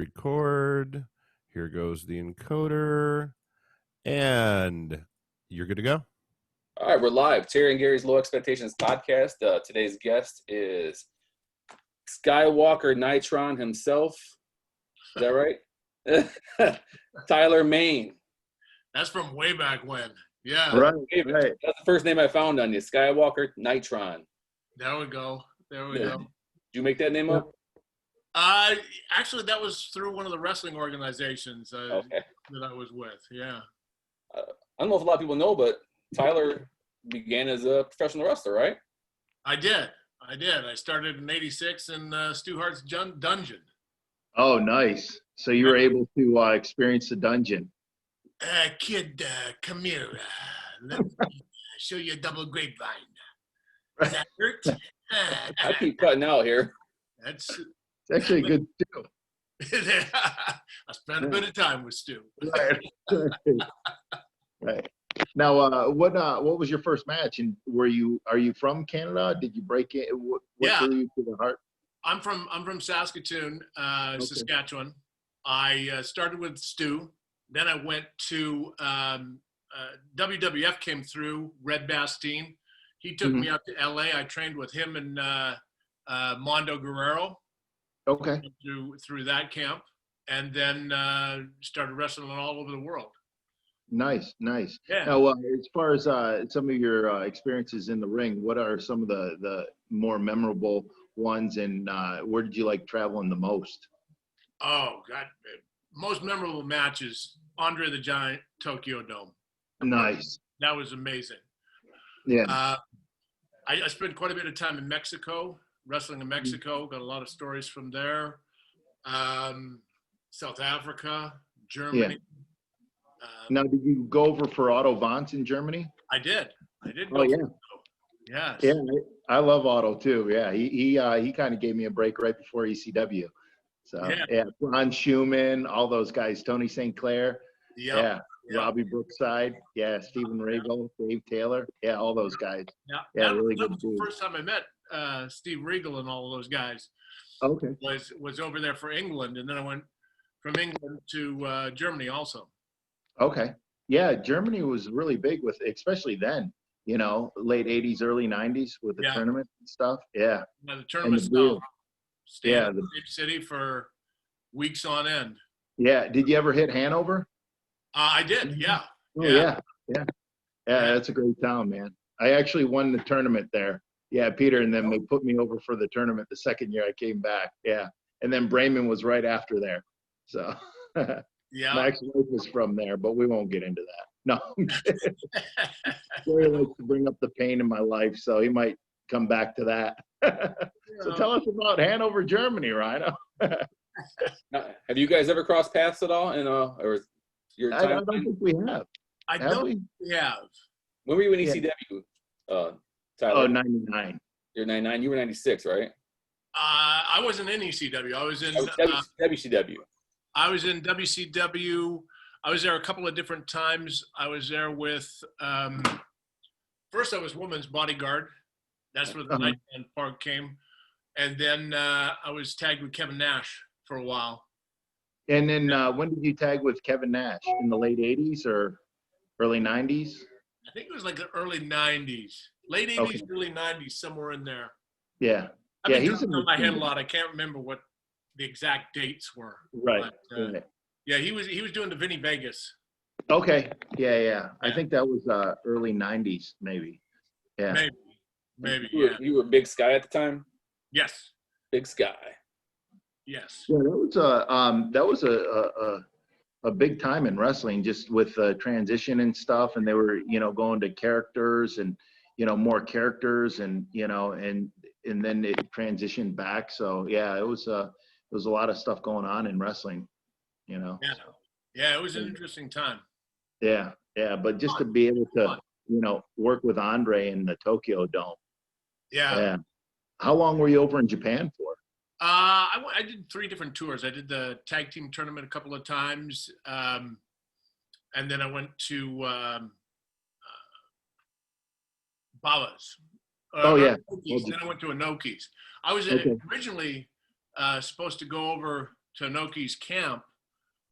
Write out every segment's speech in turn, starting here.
record. Here goes the encoder. And you're good to go. All right, we're live. Terry and Gary's Low Expectations podcast. Today's guest is Skywalker Nitron himself. Is that right? Tyler Main. That's from way back when. Yeah. Right. That's the first name I found on you, Skywalker Nitron. There we go. Did you make that name up? Actually, that was through one of the wrestling organizations that I was with. Yeah. I don't know if a lot of people know, but Tyler began as a professional wrestler, right? I did. I started in '86 in Stu Hart's dungeon. Oh, nice. So you were able to experience the dungeon. Kid, come here. Let me show you a double grapevine. Does that hurt? I keep cutting out here. It's actually a good Stu. I spent a bit of time with Stu. Right. Now, what was your first match? And are you from Canada? Did you break it? What drew you to the Heart? I'm from Saskatoon, Saskatchewan. I started with Stu. Then I went to WWF came through. Red Bastien. He took me out to LA. I trained with him and Mondo Guerrero. Okay. Through that camp, and then started wrestling all over the world. Nice. Yeah. Now, as far as some of your experiences in the ring, what are some of the more memorable ones, and where did you like traveling the most? Oh God, most memorable matches, Andre the Giant, Tokyo Dome. Nice. That was amazing. Yeah. I spent quite a bit of time in Mexico, wrestling in Mexico. Got a lot of stories from there. South Africa, Germany. Yeah. Now, did you go over for Otto Wanz in Germany? I did. Oh, yeah. Yes. Yeah, I love Otto too. Yeah, he kind of gave me a break right before ECW. So yeah, Ron Schumann, all those guys, Tony St. Clair. Yep. Yeah. Robbie Brookside. Yeah, Steven Regal, Dave Taylor. Yeah, all those guys. Yeah, really that good. was the first time I met Steve Regal and all of those guys. Okay. Was over there for England, and then I went from England to Germany also. Okay. Yeah, Germany was really big with, especially then, late 80s, early 90s with the tournament and stuff. Yeah. The tournament stuff. Stayed in the same city for weeks on end. Yeah. Did you ever hit Hanover? I did, yeah. Oh, yeah. That's a great town, man. I actually won the tournament there. Yeah, Peter, and then they put me over for the tournament the second year I came back. Yeah. And then Bremen was right after there. So yeah. My ex-wife was from there, but we won't get into that. No. Jerry likes to bring up the pain in my life, so he might come back to that. So tell us about Hanover, Germany, Rhino. Have you guys ever crossed paths at all? Or your time? I don't think we have. I don't think we have. When were you in ECW, Tyler? Oh, 99. You're 99. You were 96, right? I wasn't in ECW. I was in WCW. I was in WCW. I was there a couple of different times. I was there with, first I was Woman's Bodyguard. That's where the Nightman part came. And then I was tagged with Kevin Nash for a while. And then when did you tag with Kevin Nash? In the late 80s or early 90s? I think it was like the early 90s. Late 80s, early 90s, somewhere in there. Yeah. I've been jumping on my head a lot. I can't remember what the exact dates were. Right. But, yeah, he was doing the Vinny Vegas. Okay. Yeah. I think that was early 90s, maybe. Yeah. Maybe. You were Big Sky at the time? Yes. Big Sky. Yes. Yeah, that was a big time in wrestling, just with transition and stuff, and they were going to characters and more characters, and and then it transitioned back. So yeah, it was a lot of stuff going on in wrestling. Yeah, it was an interesting time. Yeah, but just to be able to work with Andre in the Tokyo Dome. Yeah. How long were you over in Japan for? I did 3 different tours. I did the tag team tournament a couple of times, and then I went to Baba's. Then I went to Inoki's. I was originally supposed to go over Tonoki's camp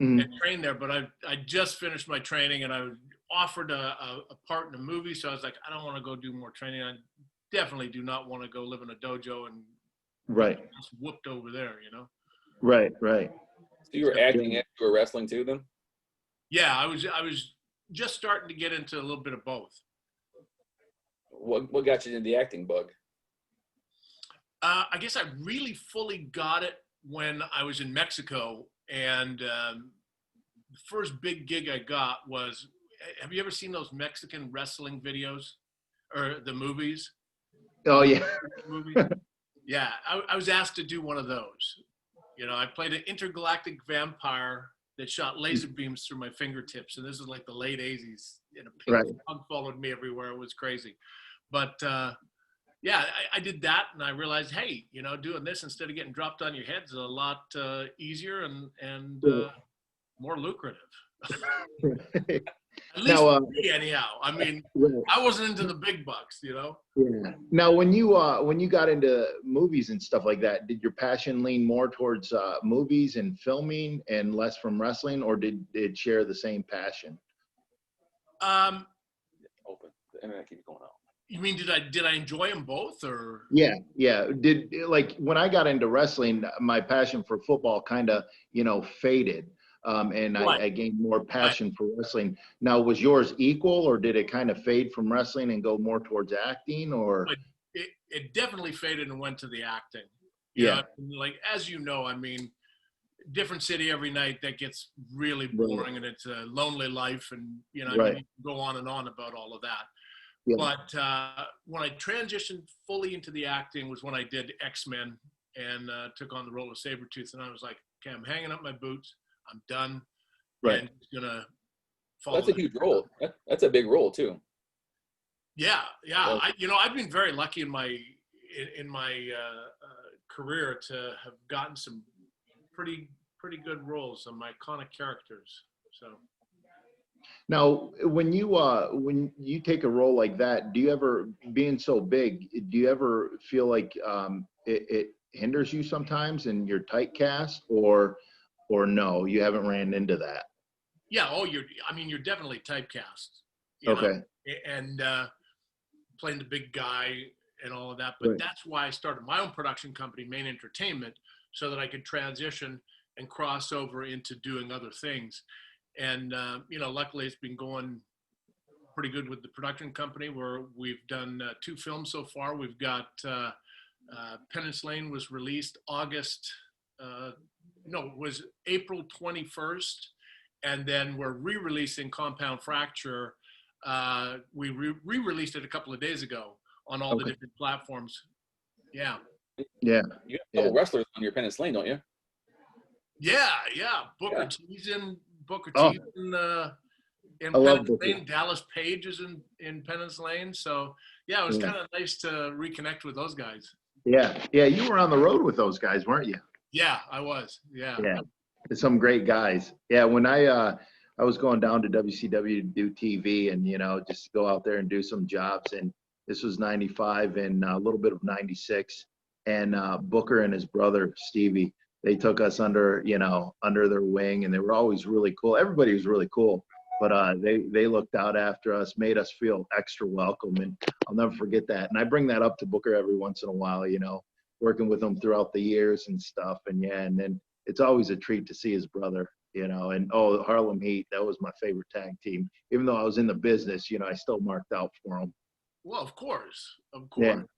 Mhm. and trained there, but I just finished my training and I was offered a part in a movie. So I was like, I don't want to go do more training. I definitely do not want to go live in a dojo and Right. just whooped over there, you know? Right. Right. So you were acting and you were wrestling too then? Yeah, I was just starting to get into a little bit of both. What got you into the acting bug? I guess I really fully got it when I was in Mexico, and the first big gig I got was, have you ever seen those Mexican wrestling videos or the movies? Oh yeah. Movies? Yeah, I was asked to do one of those. You know, I played an intergalactic vampire that shot laser beams through my fingertips, and this is like the late '80s. And a pink Right. dog followed me everywhere. It was crazy, but yeah, I did that, and I realized, hey, you know, doing this instead of getting dropped on your head is a lot easier and more lucrative. At least Now, for me, anyhow. I mean, right. I wasn't into the big bucks, you know. Yeah. Now, when you got into movies and stuff like that, did your passion lean more towards movies and filming and less from wrestling, or did it share the same passion? Open. The internet keeps going out. You mean did I enjoy them both, or? Yeah, yeah. Did like when I got into wrestling, my passion for football kind of faded, and Right. I gained more passion for wrestling. Now, was yours equal, or did it kind of fade from wrestling and go more towards acting, or? But it definitely faded and went to the acting. Yeah. Like, as you know, I mean, different city every night, that gets really boring, and it's a lonely life, and you know, I mean, Right. you can go on and on about all of that. Yeah. But when I transitioned fully into the acting was when I did X-Men and took on the role of Sabretooth, and I was like, okay, I'm hanging up my boots, I'm done, Right. and just gonna follow. That's a huge role. That's a big role too. Yeah. I've been very lucky in my career to have gotten some pretty good roles, some iconic characters. So. Now, when you take a role like that, do you ever, being so big, do you ever feel like it hinders you sometimes in your type cast, or no, you haven't ran into that? Yeah. Oh, you're definitely typecast. Okay. And playing the big guy and all of that. But Right. that's why I started my own production company, Main Entertainment, so that I could transition and cross over into doing other things. And, luckily it's been going pretty good with the production company, where we've done 2 films so far. We've got Penance Lane was released it was April 21st. And then we're re-releasing Compound Fracture. We re-released it a couple of days ago on all the different platforms. Yeah. Yeah. You have a couple wrestlers on your Penance Lane, don't you? Yeah. Booker T's in I love Penance Booker. Lane. Dallas Page is in Penance Lane. So yeah, it was kind of nice to reconnect with those guys. Yeah. You were on the road with those guys, weren't you? Yeah, I was. Yeah. Some great guys. Yeah, when I was going down to WCW to do TV and just go out there and do some jobs, and this was 95 and a little bit of 96, and Booker and his brother Stevie, they took us under their wing, and they were always really cool. Everybody was really cool, but they looked out after us, made us feel extra welcome, and I'll never forget that. And I bring that up to Booker every once in a while, working with him throughout the years and stuff, and then it's always a treat to see his brother, and Harlem Heat, that was my favorite tag team. Even though I was in the business, I still marked out for them. Well, of course. Yeah.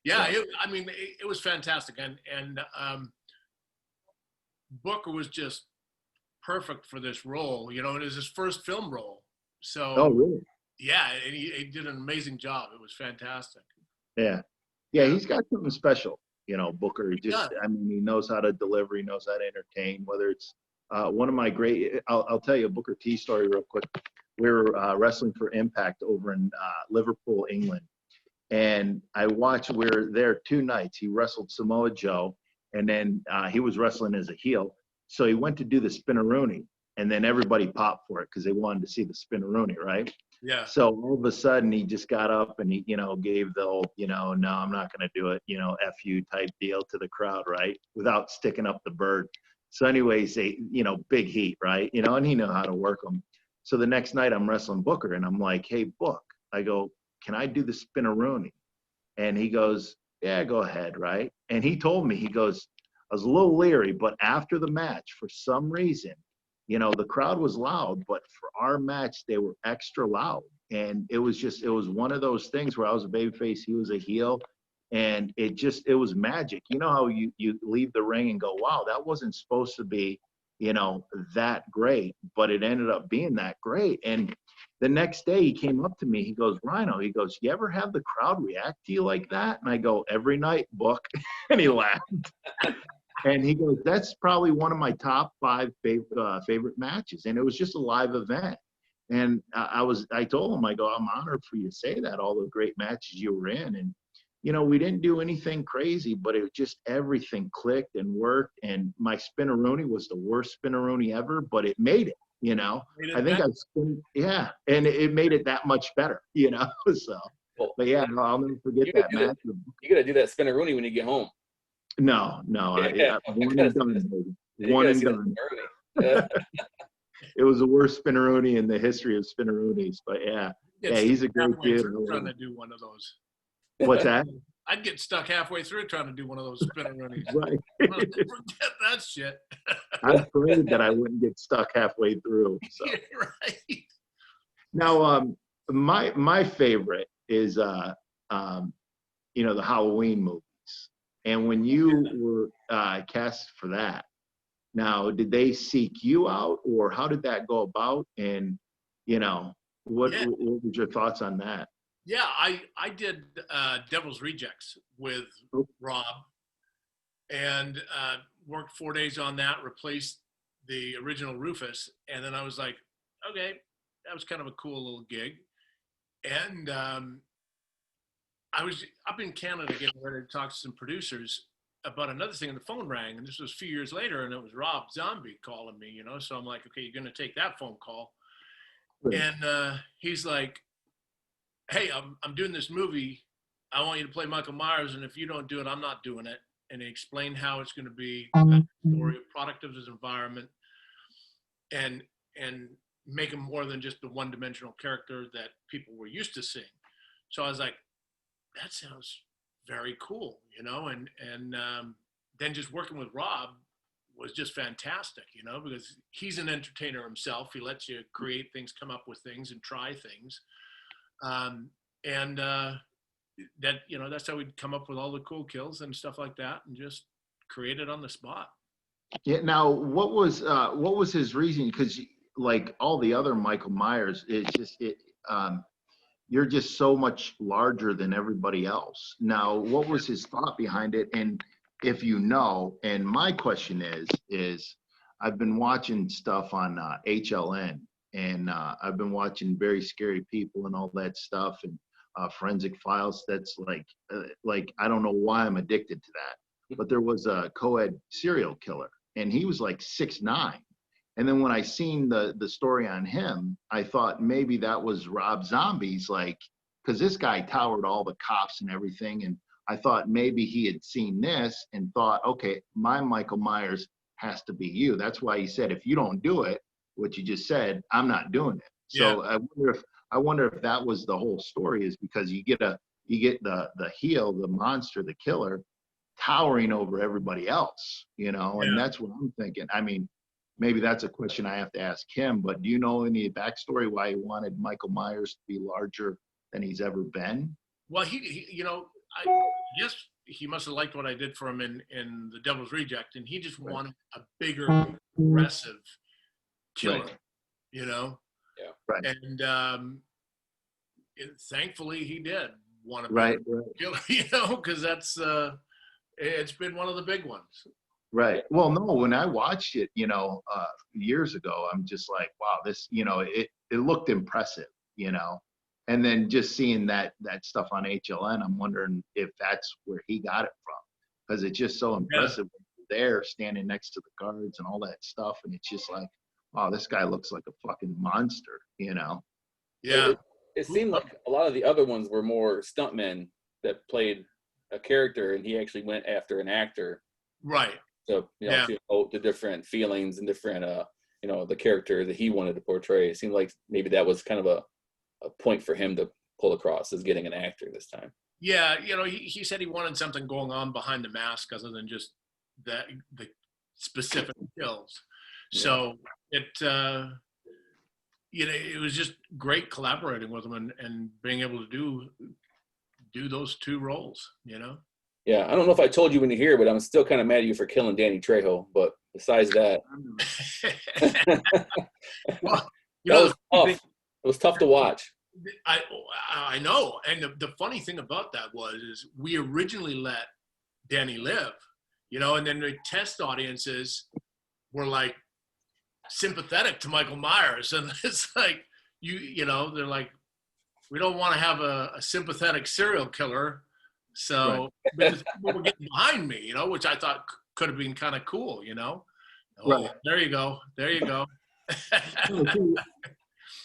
It was fantastic, and Booker was just perfect for this role. It was his first film role. So. Oh, really? Yeah, and he did an amazing job. It was fantastic. Yeah, he's got something special. Booker, he knows how to deliver. He knows how to entertain. Whether it's one of my great, I'll tell you a Booker T story real quick. We were wrestling for Impact over in Liverpool, England, and we were there 2 nights. He wrestled Samoa Joe, and then he was wrestling as a heel. So he went to do the Spinneroonie, and then everybody popped for it because they wanted to see the Spinneroonie, right? Yeah. So all of a sudden he just got up and he, gave the old, no, I'm not going to do it, F you type deal to the crowd, right? Without sticking up the bird. So anyways, big heat, right? And he knew how to work them. So the next night I'm wrestling Booker, and I'm like, hey, Book, I go, can I do the spinneroonie? And he goes, yeah, go ahead, right? And he told me, he goes, I was a little leery, but after the match, for some reason, the crowd was loud, but for our match, they were extra loud. And it was one of those things where I was a babyface, he was a heel. And it was magic. You know how you leave the ring and go, wow, that wasn't supposed to be, that great, but it ended up being that great. And the next day he came up to me, he goes, Rhino, he goes, you ever have the crowd react to you like that? And I go, every night, Book. And he laughed. And he goes, that's probably one of my top 5 favorite matches. And it was just a live event. And I told him, I go, I'm honored for you to say that, all the great matches you were in. And, we didn't do anything crazy, but it just, everything clicked and worked. And my spinneroonie was the worst spinneroonie ever, but it made it, I think and it made it that much better, so. Well, but yeah, no, I'll never forget that match. You got to do that spinneroonie when you get home. No, one and done, baby. One and done. It was the worst spinneroonie in the history of spinneroonies, but yeah, he's a great dude. Trying to do one of those. What's that? I'd get stuck halfway through trying to do one of those spinneroonies. Right. Forget that shit. I prayed that I wouldn't get stuck halfway through. So. Yeah, right. Now, my favorite is the Halloween movies. And when you were cast for that, now did they seek you out, or how did that go about? And what was your thoughts on that? Yeah, I did Devil's Rejects with Rob, and worked 4 days on that, replaced the original Rufus, and then I was like, okay, that was kind of a cool little gig. And I was up in Canada getting ready to talk to some producers about another thing, and the phone rang, and this was a few years later, and it was Rob Zombie calling me, so I'm like, okay, you're going to take that phone call. Right. And he's like, hey, I'm doing this movie. I want you to play Michael Myers, and if you don't do it, I'm not doing it. And he explained how it's going to be a story, a product of his environment, and make him more than just the one-dimensional character that people were used to seeing. So I was like, that sounds very cool, and then just working with Rob was just fantastic, because he's an entertainer himself. He lets you create things, come up with things, and try things. That that's how we'd come up with all the cool kills and stuff like that, and just create it on the spot. Yeah. Now, what was his reason? Because like all the other Michael Myers, you're just so much larger than everybody else. Now, what was his thought behind it? And if and my question is I've been watching stuff on HLN. And I've been watching Very Scary People and all that stuff, and Forensic Files. That's like I don't know why I'm addicted to that. But there was a co-ed serial killer, and he was like 6'9". And then when I seen the story on him, I thought maybe that was Rob Zombie's, because this guy towered all the cops and everything. And I thought maybe he had seen this and thought, okay, my Michael Myers has to be you. That's why he said, if you don't do it, what you just said, I'm not doing it. So yeah. I wonder if that was the whole story, is because you get the heel, the monster, the killer, towering over everybody else, and that's what I'm thinking. I mean, maybe that's a question I have to ask him, but do you know any backstory why he wanted Michael Myers to be larger than he's ever been? Well, he I guess he must have liked what I did for him in the Devil's Reject, and he just wanted a bigger, aggressive killer, right. Yeah. Right. And thankfully he did want to right. killer, because that's it's been one of the big ones. Right. Well, no, when I watched it, years ago, I'm just like, wow, this, it looked impressive, and then just seeing that stuff on HLN, I'm wondering if that's where he got it from, because it's just so impressive. Yeah. There standing next to the guards and all that stuff, and it's just like, wow, this guy looks like a fucking monster, Yeah. It seemed like a lot of the other ones were more stuntmen that played a character, and he actually went after an actor. Right. to emote the different feelings and different the character that he wanted to portray. It seemed like maybe that was kind of a point for him to pull across, as getting an actor this time. Yeah, he said he wanted something going on behind the mask other than just the specific skills. So it was just great collaborating with him and being able to do those two roles. Yeah, I don't know if I told you when you're here, but I'm still kind of mad at you for killing Danny Trejo. But besides that, Well, that was tough. It was tough to watch. I know, and the funny thing about that is we originally let Danny live, and then the test audiences were like sympathetic to Michael Myers, and it's like they're like, we don't want to have a sympathetic serial killer, so because people were getting behind me, which I thought could have been kind of cool, Oh, there you go.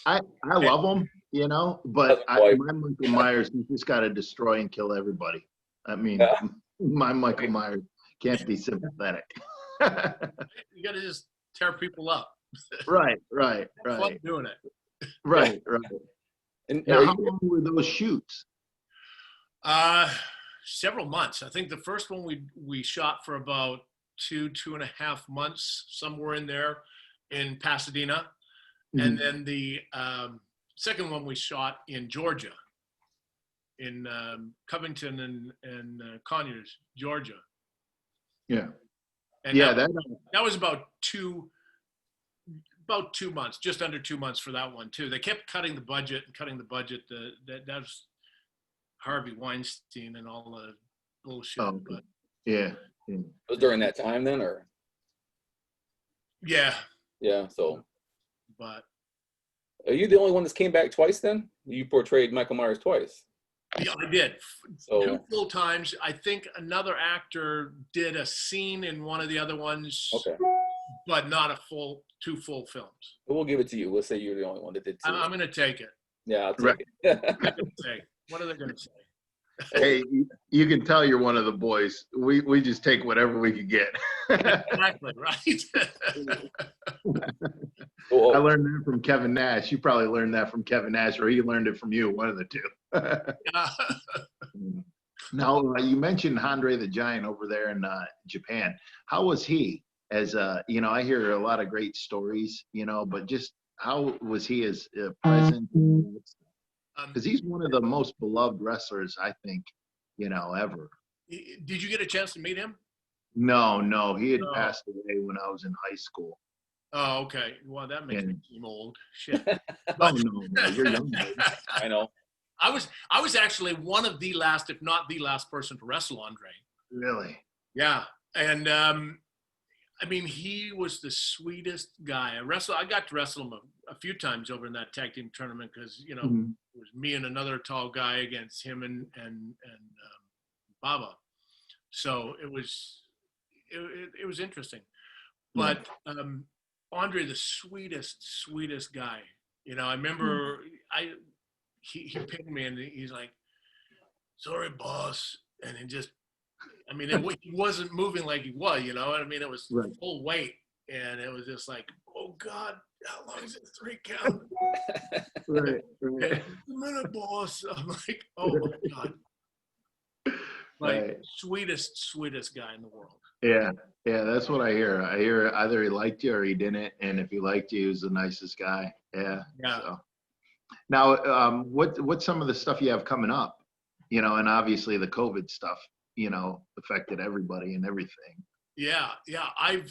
I love him, but my Michael Myers, he's just got to destroy and kill everybody. I mean, my Michael Myers can't be sympathetic. You got to just tear people up. Right. Fun doing it. Right. And now, how long were those shoots? Several months. I think the first one we shot for about 2.5 months, somewhere in there in Pasadena. Mm-hmm. And then the second one we shot in Georgia, in Covington and Conyers, Georgia. Yeah. And that was about 2 months, just under 2 months for that one too. They kept cutting the budget. That was Harvey Weinstein and all the bullshit. Oh, but yeah. It was during that time then, or? Yeah. Yeah. So. But. Are you the only one that came back twice then? You portrayed Michael Myers twice. Yeah, I did. So, 2 full times. I think another actor did a scene in one of the other ones. Okay. But not 2 full films. But we'll give it to you. We'll say you're the only one that did 2. I'm going to take it. Yeah, I'll take it. What are they going to say? Hey, you can tell you're one of the boys. We just take whatever we can get. Exactly, right? I learned that from Kevin Nash. You probably learned that from Kevin Nash, or he learned it from you, one of the two. Now, you mentioned Andre the Giant over there in Japan. How was he? As I hear a lot of great stories, but just how was he as present? Because he's one of the most beloved wrestlers, I think, ever. Did you get a chance to meet him? No, he had passed away when I was in high school. Oh, okay. Well, that makes me seem old. Shit. But, no, you're young. I know. I was actually one of the last, if not the last person to wrestle Andre. Really? Yeah, and I mean, he was the sweetest guy. I got to wrestle him a few times over in that tag team tournament because it was me and another tall guy against him and Baba. So it was interesting. But Andre, the sweetest guy. I remember he picked me and he's like, "Sorry, boss," and he wasn't moving like he was, I mean, it was full weight, and it was just like, oh God, how long is it? 3 count? Right. A minute, boss. I'm like, oh my God. Sweetest guy in the world. Yeah, that's what I hear. I hear either he liked you or he didn't, and if he liked you, he was the nicest guy. Yeah. So. Now, what's some of the stuff you have coming up? And obviously the COVID stuff, affected everybody and everything. Yeah. I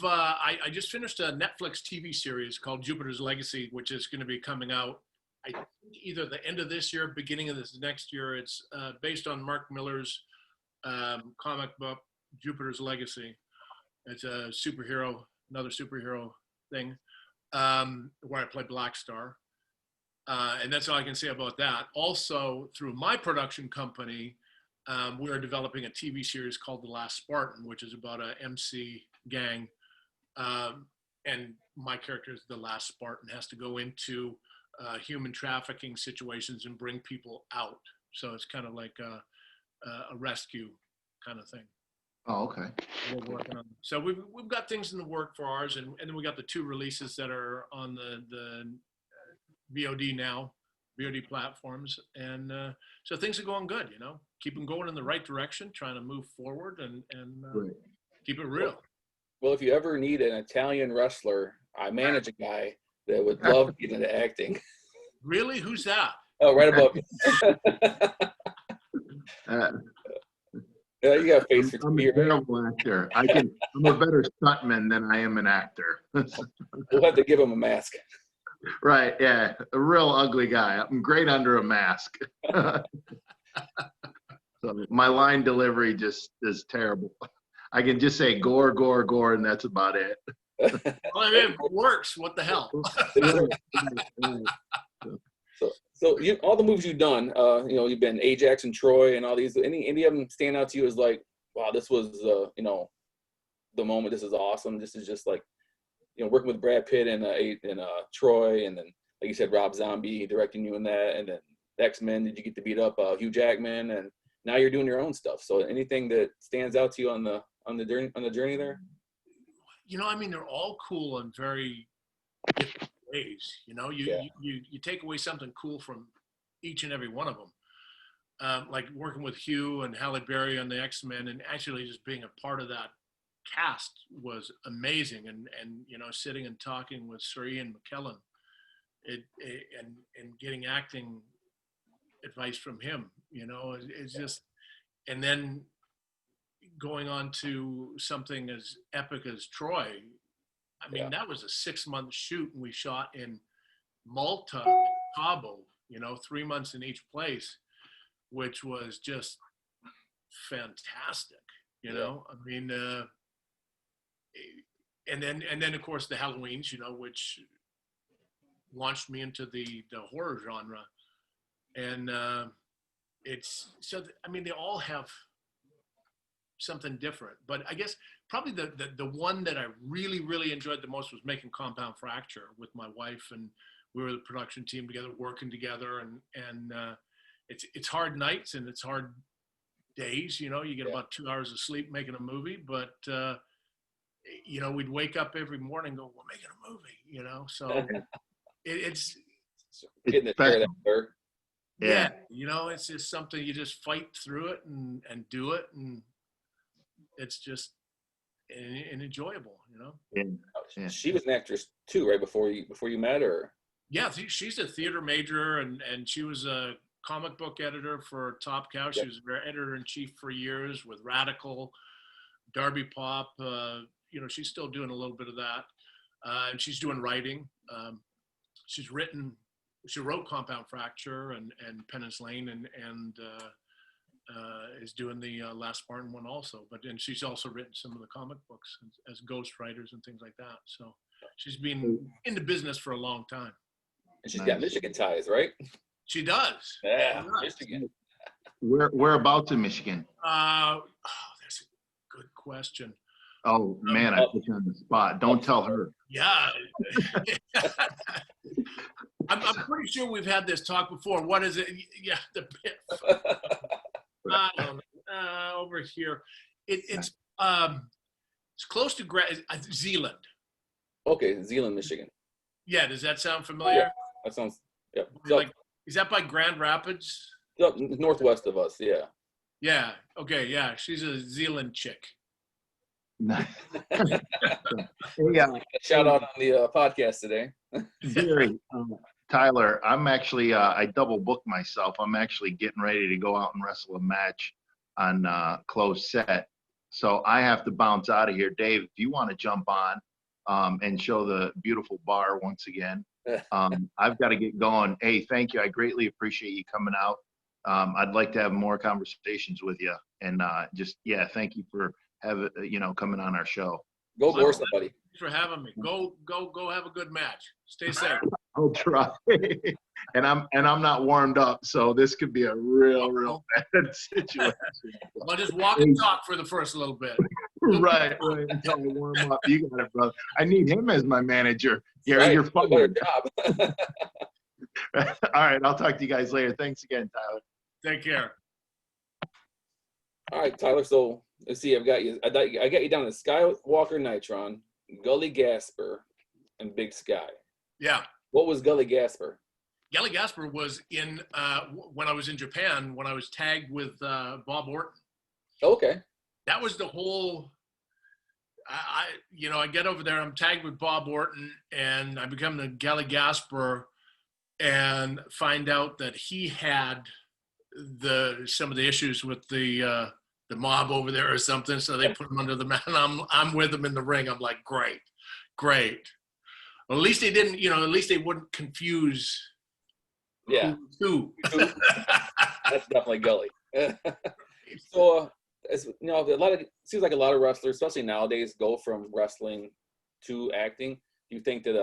just finished a Netflix TV series called Jupiter's Legacy, which is going to be coming out either the end of this year, beginning of this next year. It's based on Mark Miller's comic book, Jupiter's Legacy. It's another superhero thing, where I play Black Star. And that's all I can say about that. Also, through my production company, we are developing a TV series called The Last Spartan, which is about a MC gang. And my character is the last Spartan, has to go into human trafficking situations and bring people out. So it's kind of like a rescue kind of thing. Oh, okay. We're working on. So we've got things in the work for ours, and then we got the 2 releases that are on the VOD now, VOD platforms, and so things are going good. Keep them going in the right direction, trying to move forward, and Right. keep it real. Well, if you ever need an Italian wrestler, I manage a guy that would love to get into acting. Really? Who's that? Oh, right above you. Yeah, you got a face for I'm TV, a right? terrible actor. I'm a better stuntman than I am an actor. We'll have to give him a mask. Right, yeah. A real ugly guy. I'm great under a mask. So my line delivery just is terrible. I can just say gore, gore, gore, and that's about it. Well, I mean, it works. What the hell? So all the movies you've done, you've been Ajax and Troy and all these. Any of them stand out to you as like, wow, this was the moment. This is awesome. This is just like, working with Brad Pitt and Troy, and then like you said, Rob Zombie directing you in that, and then X-Men. Did you get to beat up Hugh Jackman? And now you're doing your own stuff. So anything that stands out to you on the journey there? I mean, they're all cool in very different ways. You take away something cool from each and every one of them. Like working with Hugh and Halle Berry on the X-Men, and actually just being a part of that cast was amazing. And sitting and talking with Sir Ian McKellen, and getting acting advice from him, it's just, and then going on to something as epic as Troy. I mean, that was a 6-month shoot, and we shot in Malta, Cabo, 3 months in each place, which was just fantastic. I mean, and then of course the Halloweens, which launched me into the horror genre, and I mean, they all have something different, but I guess probably the one that I really, really enjoyed the most was making Compound Fracture with my wife, and we were the production team together, working together, and it's hard nights and it's hard days. You get about 2 hours of sleep making a movie, but we'd wake up every morning and go, we're making a movie, so it's getting the chair that work. Yeah, it's just something, you just fight through it and do it, and it's just and enjoyable, Yeah. She was an actress too, right before you met her. Yeah, she's a theater major, and she was a comic book editor for Top Cow. She was editor-in-chief for years with Radical, Darby Pop. She's still doing a little bit of that, and she's doing writing. She wrote Compound Fracture and Penance Lane, and is doing the Last Spartan one also. And she's also written some of the comic books as ghostwriters and things like that. So she's been in the business for a long time. And she's got Michigan ties, right? She does. Yeah, she does. Michigan. Whereabouts in Michigan? That's a good question. Oh man, I put you on the spot. Don't tell her. Yeah. I'm pretty sure we've had this talk before. What is it? Yeah, the pit. I don't know. Over here, it's close to Zealand. Okay, Zealand, Michigan. Yeah, does that sound familiar? Yeah, that sounds. Yeah. Is that by Grand Rapids? Northwest of us. Yeah. Yeah. Okay. Yeah, she's a Zealand chick. Yeah. Shout out on the podcast today. Very, Tyler, I'm actually, I double booked myself. I'm actually getting ready to go out and wrestle a match on closed set. So I have to bounce out of here. Dave, if you want to jump on and show the beautiful bar once again, I've got to get going. Hey, thank you. I greatly appreciate you coming out. I'd like to have more conversations with you. And thank you for coming on our show. Go bore somebody. Thanks for having me. Go have a good match. Stay safe. I'll try. and I'm not warmed up, so this could be a real bad situation. Well, just walk and talk for the first little bit. Right. Until I warm up. You got it, brother. I need him as my manager. Gary, right. You're fine. Better job. All right. I'll talk to you guys later. Thanks again, Tyler. Take care. All right, Tyler. So let's see. I got you down to Skywalker Nitron, Gully Gasper, and Big Sky. Yeah. What was Gully Gasper? Gully Gasper was in when I was in Japan, when I was tagged with Bob Orton. Okay. That was the whole. I get over there. I'm tagged with Bob Orton, and I become the Gully Gasper, and find out that he had some of the issues with the mob over there or something. So they put him under the mat. And I'm with him in the ring. I'm like, great. Well, at least they didn't. At least they wouldn't confuse. Yeah. Who? That's definitely Gully. So, it seems like a lot of wrestlers, especially nowadays, go from wrestling to acting. Do you think that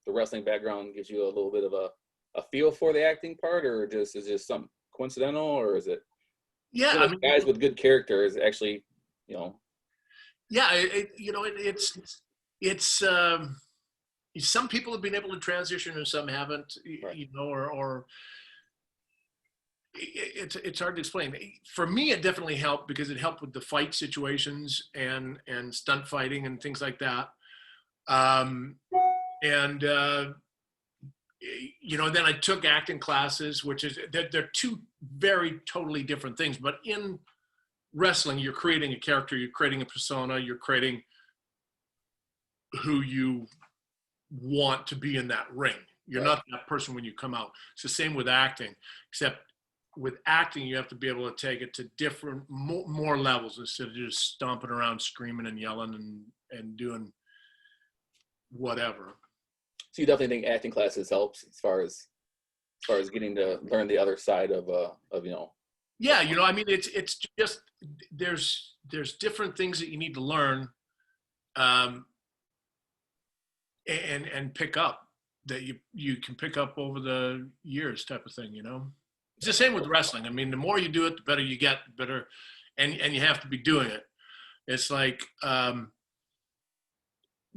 the wrestling background gives you a little bit of a feel for the acting part, or is just something coincidental, or is it? Yeah, guys with good characters actually, Yeah, it's some people have been able to transition and some haven't. Right. Or it's hard to explain. For me, it definitely helped because it helped with the fight situations and stunt fighting and things like that. Then I took acting classes, which is they're two very totally different things. But in wrestling, you're creating a character, you're creating a persona, you're creating who you want to be in that ring. You're not that person when you come out. It's the same with acting, except with acting, you have to be able to take it to different, more levels instead of just stomping around, screaming and yelling and doing whatever. So you definitely think acting classes helps as far as getting to learn the other side of. Yeah, it's just there's different things that you need to learn, and pick up that you can pick up over the years, type of thing. It's the same with wrestling. The more you do it, the better you get, better, and you have to be doing it. It's like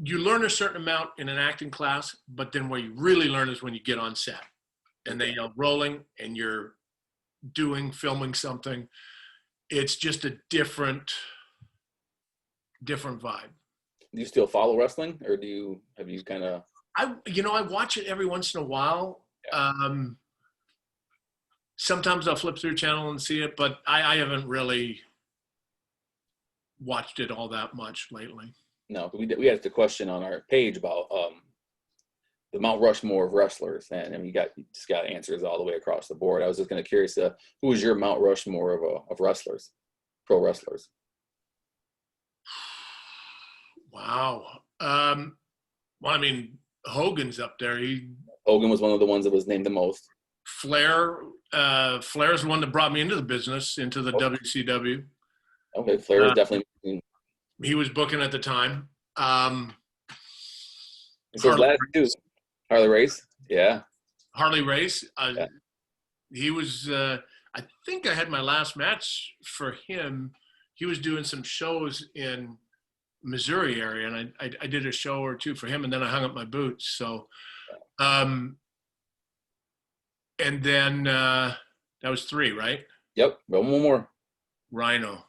you learn a certain amount in an acting class, but then where you really learn is when you get on set and they are rolling and you're filming something. It's just a different vibe. Do you still follow wrestling, or have you kind of? I watch it every once in a while. Yeah. Sometimes I'll flip through a channel and see it, but I haven't really watched it all that much lately. No, we asked a question on our page about the Mount Rushmore of wrestlers, and you just got answers all the way across the board. I was just kind of curious, who is your Mount Rushmore of wrestlers, pro wrestlers? Wow. Hogan's up there. Hogan was one of the ones that was named the most. Flair's the one that brought me into the business, into the WCW. Okay, Flair is definitely. He was booking at the time. Harley Race. Yeah. Harley Race. He was. I think I had my last match for him. He was doing some shows in Missouri area, and I did a show or two for him, and then I hung up my boots. So, and then that was 3, right? Yep. One more. Rhino,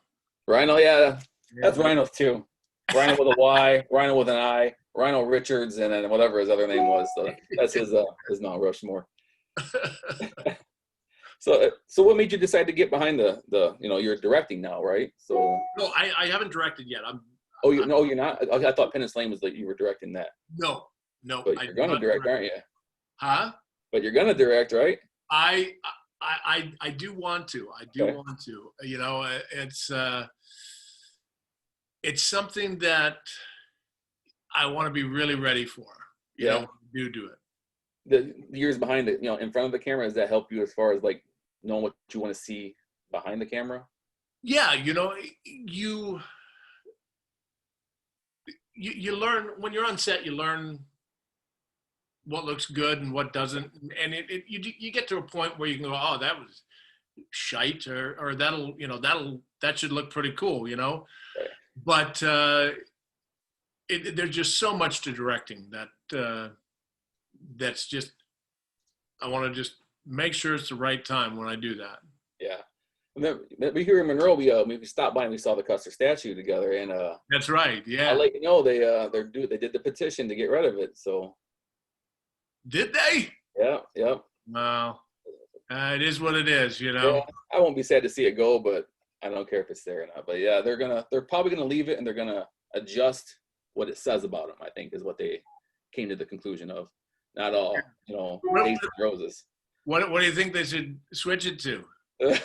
yeah. That's Rhino too. Rhino with a Y, Rhino with an I, Rhino Richards, and then whatever his other name was. So that's his Mount Rushmore. So what made you decide to get behind the you're directing now, right? So no, I haven't directed yet. You're not. I thought Penance Lane was that you were directing that. No. But you're gonna direct, aren't you? Huh? But you're gonna direct, right? I do want to. Want to. It's something that I want to be really ready for. Do it. The years behind it, in front of the camera, does that help you as far as like knowing what you want to see behind the camera? Yeah, you learn when you're on set. You learn what looks good and what doesn't, and you get to a point where you can go, oh, that was shite, or that should look pretty cool, Right. But there's just so much to directing that's just, I want to just make sure it's the right time when I do that. Yeah. We here in Monroe, we stopped by and we saw the Custer statue together, and That's right. Yeah. I'll let you know they did the petition to get rid of it. So Did they? yeah, yep. Well, it is what it is, you Yeah, know. I won't be sad to see it go, but I don't care if it's there or not. But yeah, they're probably gonna leave it, and they're gonna adjust what it says about them. I think is what they came to the conclusion of. Not all, daisies and roses. What do you think they should switch it to? I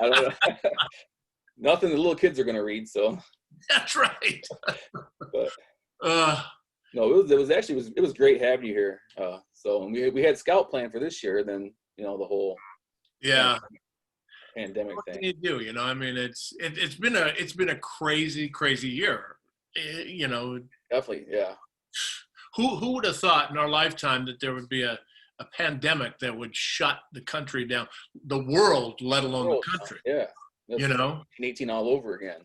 don't know. Nothing the little kids are gonna read. So That's right. but Uh, no, it was great having you here. So we had scout plan for this year. Then the whole yeah. pandemic What thing. can you do? I mean, it's been a crazy year. Definitely, yeah. Who would have thought in our lifetime that there would be a pandemic that would shut the country down, the world, let alone the country? Yeah. That's 1918 all over again.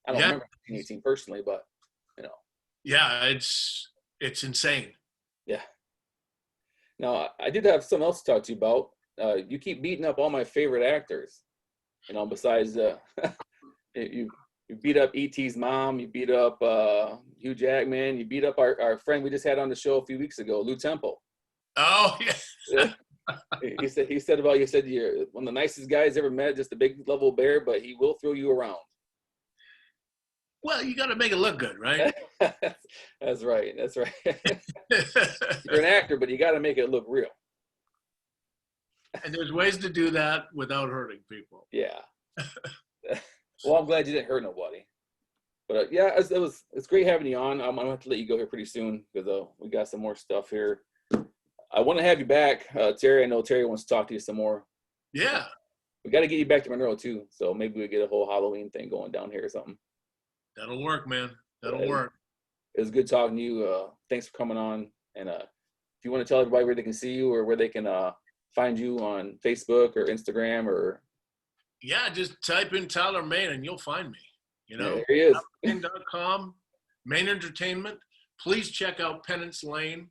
I don't remember 1918 personally, but Yeah, it's insane. Yeah. Now, I did have something else to talk to you about. You keep beating up all my favorite actors. Besides you beat up E.T.'s mom, you beat up Hugh Jackman, you beat up our friend we just had on the show a few weeks ago, Lou Temple. Oh, yeah. He said you're one of the nicest guys ever met, just a big level bear, but he will throw you around. Well, you got to make it look good, right? That's right. You're an actor, but you got to make it look real. And there's ways to do that without hurting people. Yeah. Well, I'm glad you didn't hurt nobody. But yeah, it's great having you on. I'm gonna have to let you go here pretty soon because we got some more stuff here. I want to have you back, Terry. I know Terry wants to talk to you some more. Yeah. We got to get you back to Monroe too. So maybe we get a whole Halloween thing going down here or something. That'll work, man. That'll work. It was good talking to you. Thanks for coming on. And if you want to tell everybody where they can see you or where they can find you on Facebook or Instagram or. Yeah, just type in Tyler Main and you'll find me. Yeah, there he is. Main.com, Main Entertainment. Please check out Penance Lane.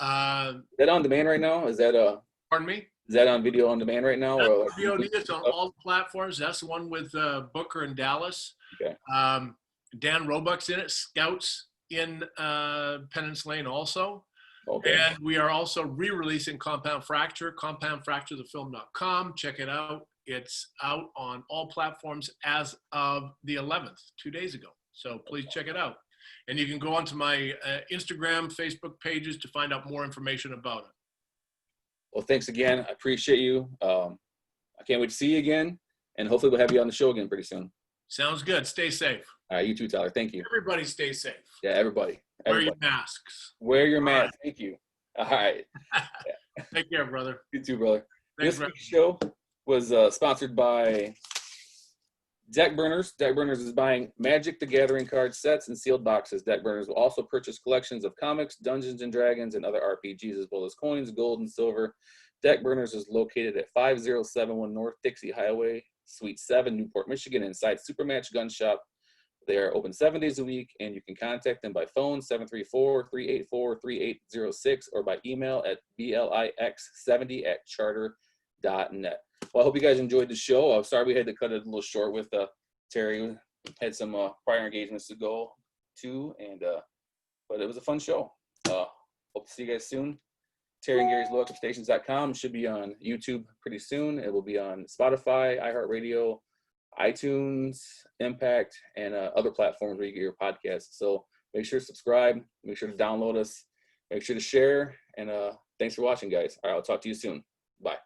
Is that on demand right now? Is that Pardon me? Is that on video on demand right now? Or VOD, it's on all platforms. That's the one with Booker and Dallas. Okay. Dan Roebuck's in it. Scouts in Penance Lane also. Okay. And we are also re-releasing Compound Fracture, compoundfracturethefilm.com. Check it out. It's out on all platforms as of the 11th, 2 days ago. So please check it out. And you can go onto my Instagram, Facebook pages to find out more information about it. Well, thanks again. I appreciate you. I can't wait to see you again. And hopefully we'll have you on the show again pretty soon. Sounds good. Stay safe. All right, you too, Tyler. Thank you. Everybody stay safe. Yeah, everybody. Wear your masks. Wear your mask. Right. Thank you. All right. Take care, brother. You too, brother. Thanks, this week's show was sponsored by Deck Burners. Deck Burners is buying Magic the Gathering card sets and sealed boxes. Deck Burners will also purchase collections of comics, Dungeons and Dragons, and other RPGs, as well as coins, gold, and silver. Deck Burners is located at 5071 North Dixie Highway, Suite 7, Newport, Michigan, inside Supermatch Gun Shop. They are open 7 days a week, and you can contact them by phone, 734-384-3806, or by email at blix70@charter.net. Well, I hope you guys enjoyed the show. I'm sorry we had to cut it a little short with Terry. Had some prior engagements to go to, and but it was a fun show. Hope to see you guys soon. Terry and Gary's LowExpectations.com should be on YouTube pretty soon. It will be on Spotify, iHeartRadio, iTunes, Impact, and other platforms where you get your podcasts. So make sure to subscribe. Make sure to download us. Make sure to share. And thanks for watching, guys. All right, I'll talk to you soon. Bye.